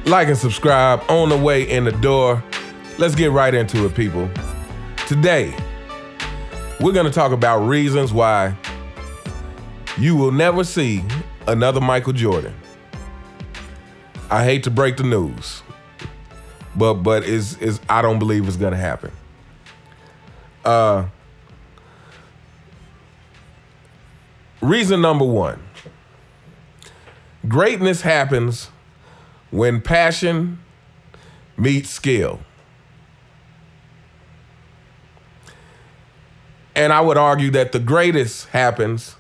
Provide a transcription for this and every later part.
Like and subscribe on the way in the door. Let's get right into it, people. Today, we're going to talk about reasons why you will never see another Michael Jordan. I hate to break the news, but I don't believe it's going to happen. Reason number one: greatness happens when passion meets skill. And I would argue that the greatest happens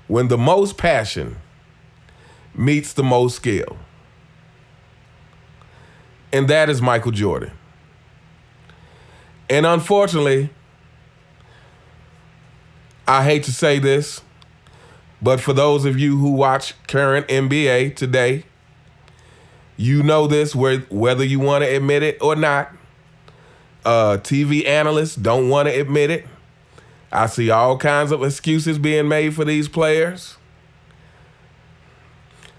when the most passion meets the most skill. And that is Michael Jordan. And unfortunately, I hate to say this, but for those of you who watch current NBA today, you know this whether you want to admit it or not. TV analysts don't want to admit it. I see all kinds of excuses being made for these players,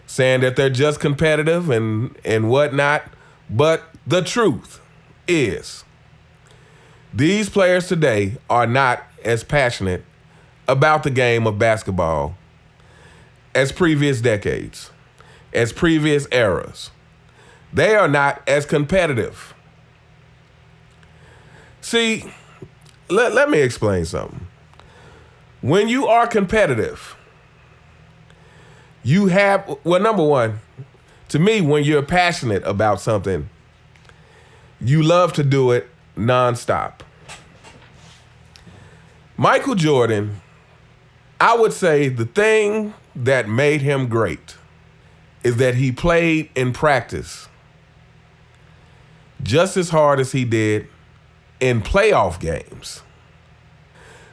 saying that they're just competitive and whatnot. But the truth is, these players today are not as passionate about the game of basketball as previous decades, as previous eras. They are not as competitive. See, let me explain something. When you are competitive, you have, well, number one, to me, when you're passionate about something, you love to do it nonstop. Michael Jordan, I would say the thing that made him great is that he played in practice just as hard as he did in playoff games.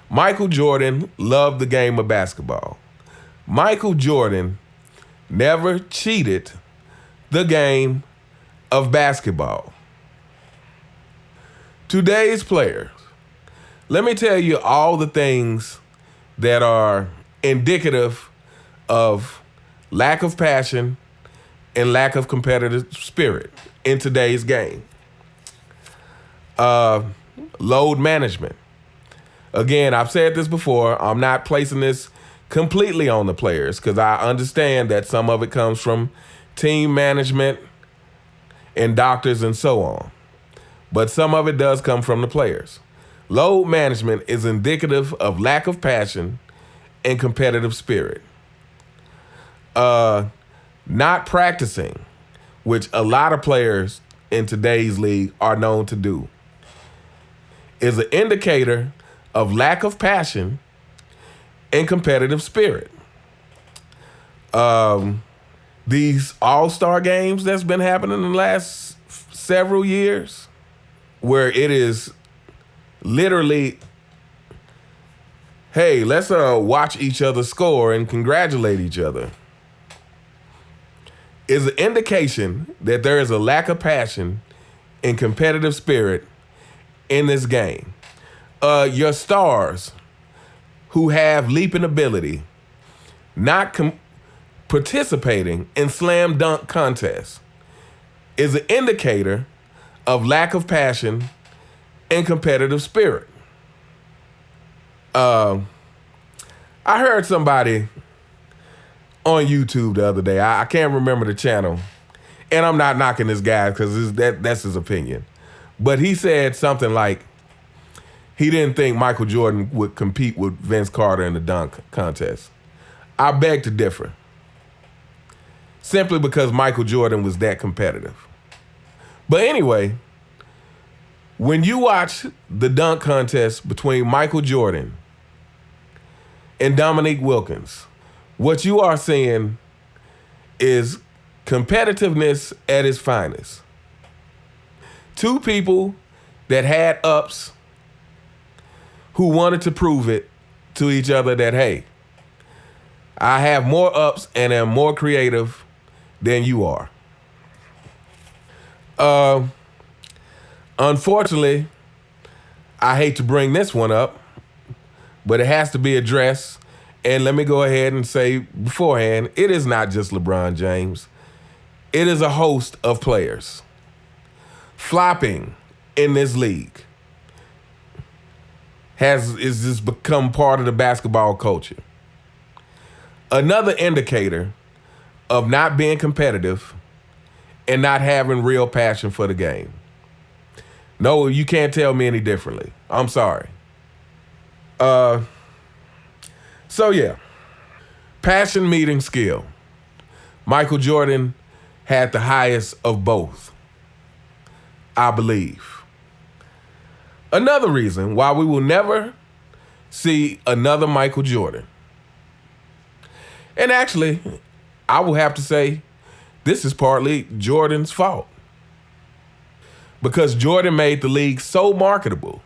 Michael Jordan loved the game of basketball. Michael Jordan never cheated the game of basketball. Today's players, let me tell you all the things that are indicative of lack of passion and lack of competitive spirit in today's game. Load management. Again, I've said this before. I'm not placing this completely on the players because I understand that some of it comes from team management and doctors and so on. But some of it does come from the players. Load management is indicative of lack of passion and competitive spirit. Not practicing, which a lot of players in today's league are known to do, is an indicator of lack of passion and competitive spirit. These all-star games that's been happening in the last several years, where it is literally, hey, let's watch each other score and congratulate each other, is an indication that there is a lack of passion and competitive spirit in this game. Your stars who have leaping ability not participating in slam dunk contests is an indicator of lack of passion and competitive spirit. I heard somebody on YouTube the other day. I can't remember the channel, and I'm not knocking this guy because that's his opinion. But he said something like he didn't think Michael Jordan would compete with Vince Carter in the dunk contest. I beg to differ. Simply because Michael Jordan was that competitive. But anyway, when you watch the dunk contest between Michael Jordan and Dominique Wilkins, what you are seeing is competitiveness at its finest. Two people that had ups who wanted to prove it to each other that, hey, I have more ups and am more creative than you are. Unfortunately, I hate to bring this one up, but it has to be addressed. And let me go ahead and say beforehand, it is not just LeBron James. It is a host of players. Flopping in this league is just become part of the basketball culture. Another indicator of not being competitive and not having real passion for the game. No, you can't tell me any differently. I'm sorry. So yeah, passion meeting skill. Michael Jordan had the highest of both, I believe. Another reason why we will never see another Michael Jordan. And actually, I will have to say this is partly Jordan's fault. Because Jordan made the league so marketable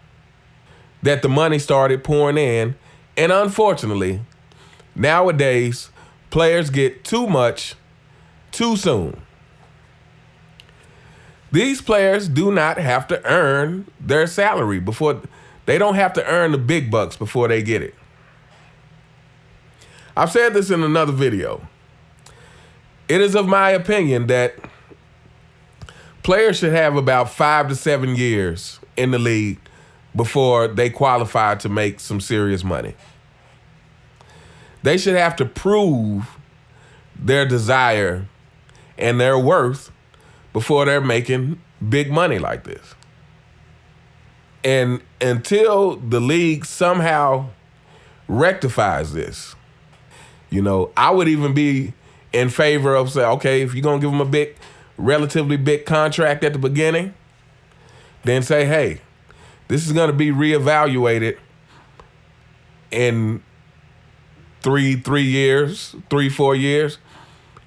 that the money started pouring in. And unfortunately, nowadays, players get too much too soon. These players do not have to earn their salary before, they don't have to earn the big bucks before they get it. I've said this in another video. It is of my opinion that players should have about 5 to 7 years in the league before they qualify to make some serious money. They should have to prove their desire and their worth before they're making big money like this. And until the league somehow rectifies this, I would even be in favor of saying, okay, if you're going to give them a relatively big contract at the beginning, then say, hey, this is going to be reevaluated in 4 years.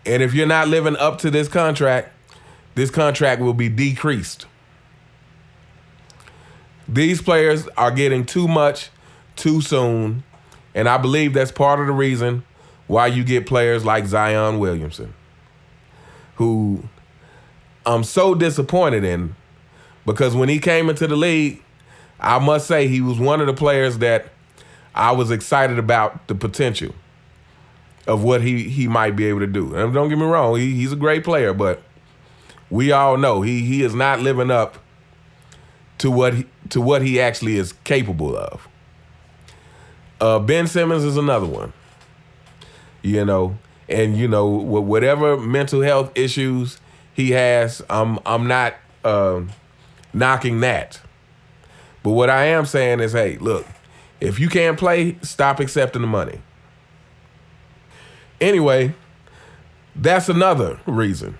And if you're not living up to this contract will be decreased. These players are getting too much too soon, and I believe that's part of the reason why you get players like Zion Williamson, who I'm so disappointed in, because when he came into the league, I must say he was one of the players that I was excited about the potential of what he might be able to do. And don't get me wrong, he's a great player, but we all know he is not living up to what he actually is capable of. Ben Simmons is another one. And whatever mental health issues he has, I'm not knocking that. But what I am saying is, hey, look, if you can't play, stop accepting the money. Anyway, that's another reason.